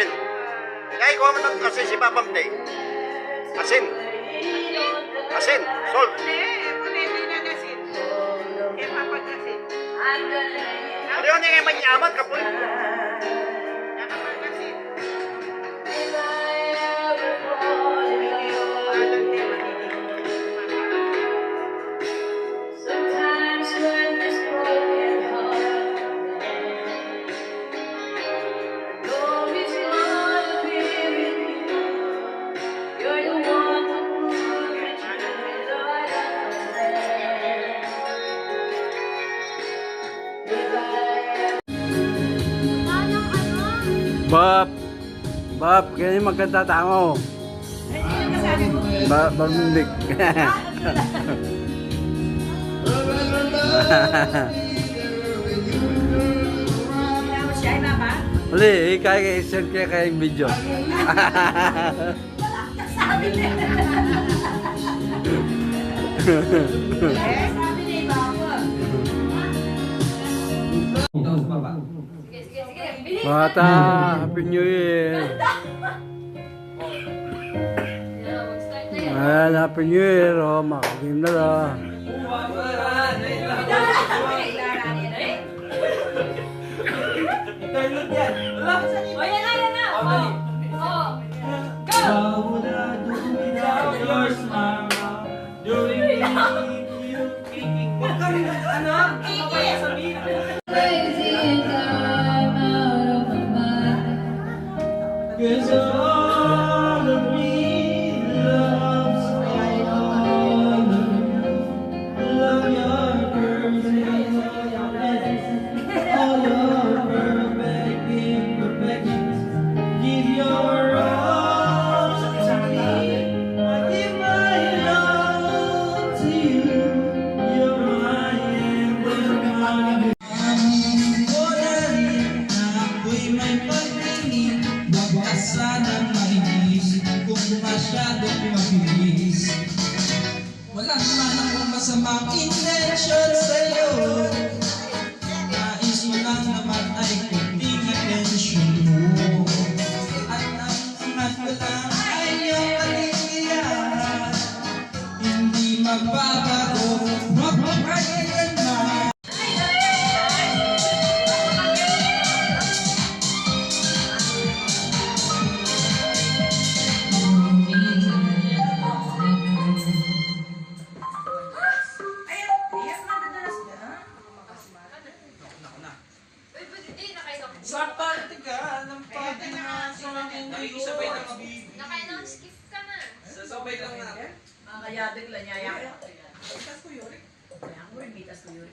asin. Kaya ikuha mo ng asin si Papam Day. Asin. Asin. Salt. Ano yun yung manyaman kapoy? Bob, ganyan magkanta tamo. Bamundik. Uli, kaya i-send kaya kayong video. Bata, Happy New Year. Ayan, Happy New Year. Oh, makakim na lang. All of me loves all of you. Love your curves and all your perfect imperfections. Give your all to me. I give my all to you. You're my emblem. Ako'y may pagtingin. Baka sana mainis kung masyadong mabilis. Wala naman akong masamang intention sa'yo. Nais mo lang naman ay kunting atensyon mo. At ang sangat ko lang ay iyong kaligayahan. Hindi magbabago, magpapagyan man. Sakta tiga ng pati na isabay lang Naka-skip ka na. Sasabay lang na. Mga kayadig lang niya. Bitas ko yun. Kaya ko rin bitas ko yun.